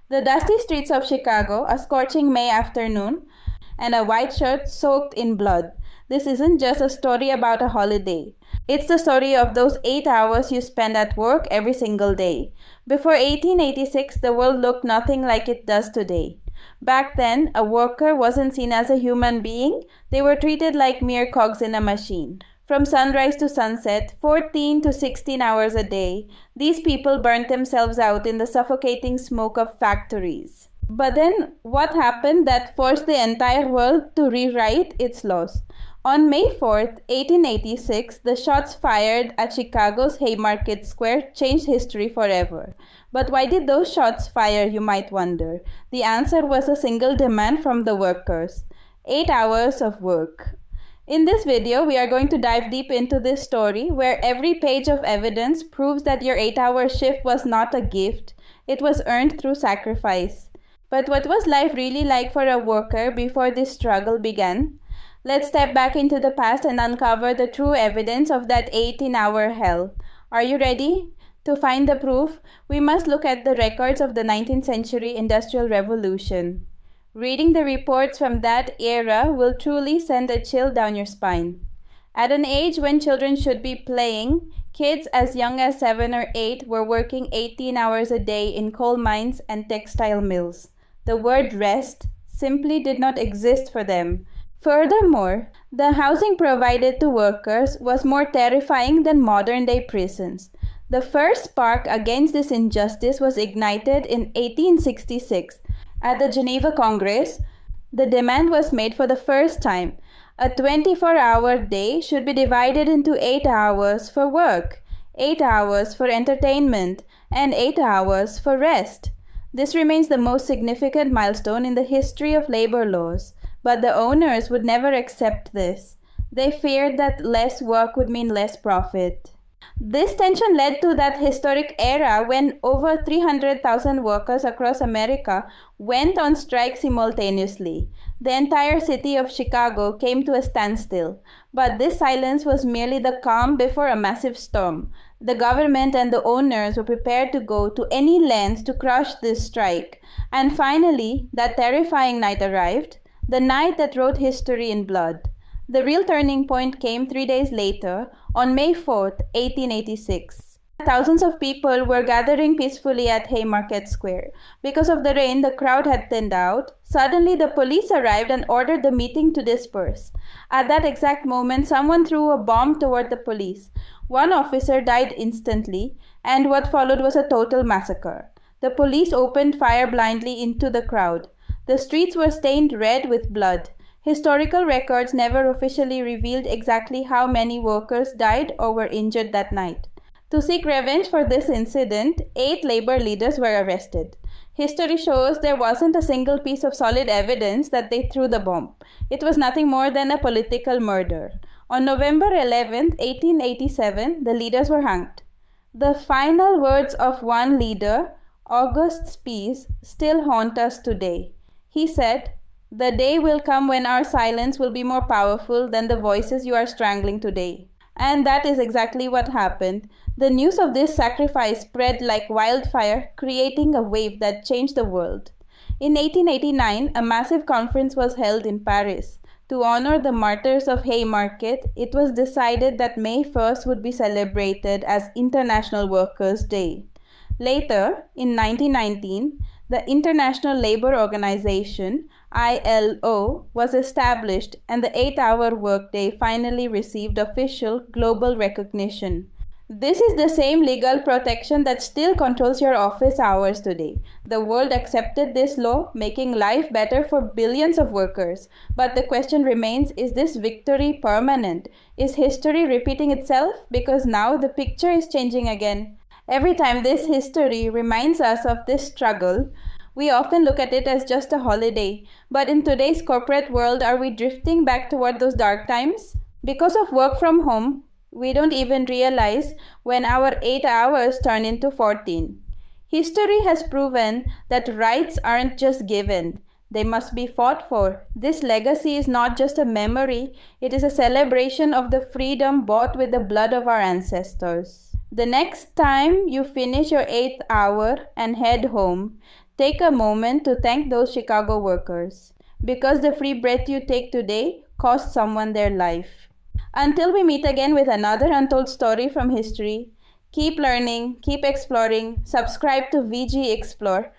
The dusty streets of Chicago, a scorching May afternoon, and a white shirt soaked in blood. This isn't just a story about a holiday. It's the story of those 8 hours you spend at work every single day. Before 1886, the world looked nothing like it does today. Back then, a worker wasn't seen as a human being. They were treated like mere cogs in a machine. From sunrise to sunset, 14 to 16 hours a day, these people burnt themselves out in the suffocating smoke of factories. But then, what happened that forced the entire world to rewrite its laws? On May 4th, 1886, the shots fired at Chicago's Haymarket Square changed history forever. But why did those shots fire, you might wonder? The answer was a single demand from the workers: 8 hours of work. In this video, we are going to dive deep into this story where every page of evidence proves that your 8-hour shift was not a gift, it was earned through sacrifice. But what was life really like for a worker before this struggle began? Let's step back into the past and uncover the true evidence of that 18-hour hell. Are you ready? To find the proof, we must look at the records of the 19th century Industrial Revolution. Reading the reports from that era will truly send a chill down your spine. At an age when children should be playing, kids as young as 7 or 8 were working 18 hours a day in coal mines and textile mills. The word rest simply did not exist for them. Furthermore, the housing provided to workers was more terrifying than modern-day prisons. The first spark against this injustice was ignited in 1866. At the Geneva Congress, the demand was made for the first time: a 24-hour day should be divided into 8 hours for work, 8 hours for entertainment, and 8 hours for rest. This remains the most significant milestone in the history of labor laws, but the owners would never accept this. They feared that less work would mean less profit. This tension led to that historic era when over 300,000 workers across America went on strike simultaneously. The entire city of Chicago came to a standstill, but this silence was merely the calm before a massive storm. The government and the owners were prepared to go to any lengths to crush this strike. And finally, that terrifying night arrived, the night that wrote history in blood. The real turning point came 3 days later, on May 4th, 1886. Thousands of people were gathering peacefully at Haymarket Square. Because of the rain, the crowd had thinned out. Suddenly, the police arrived and ordered the meeting to disperse. At that exact moment, someone threw a bomb toward the police. One officer died instantly, and what followed was a total massacre. The police opened fire blindly into the crowd. The streets were stained red with blood. Historical records never officially revealed exactly how many workers died or were injured that night. To seek revenge for this incident, 8 labor leaders were arrested. History shows there wasn't a single piece of solid evidence that they threw the bomb. It was nothing more than a political murder. On November 11, 1887, the leaders were hanged. The final words of one leader, August Spies, still haunt us today. He said, "The day will come when our silence will be more powerful than the voices you are strangling today." And that is exactly what happened. The news of this sacrifice spread like wildfire, creating a wave that changed the world. In 1889, a massive conference was held in Paris. To honor the martyrs of Haymarket, it was decided that May 1st would be celebrated as International Workers' Day. Later, in 1919, the International Labour Organization, ILO, was established and the 8-hour workday finally received official global recognition. This is the same legal protection that still controls your office hours today. The world accepted this law, making life better for billions of workers. But the question remains, is this victory permanent? Is history repeating itself? Because now the picture is changing again. Every time this history reminds us of this struggle, we often look at it as just a holiday. But in today's corporate world, are we drifting back toward those dark times? Because of work from home, we don't even realize when our 8 hours turn into 14. History has proven that rights aren't just given. They must be fought for. This legacy is not just a memory, it is a celebration of the freedom bought with the blood of our ancestors. The next time you finish your 8th hour and head home, Take a moment to thank those Chicago workers, because the free breath you take today cost someone their life. Until we meet again with another untold story from history, keep learning, keep exploring, subscribe to VG Explore,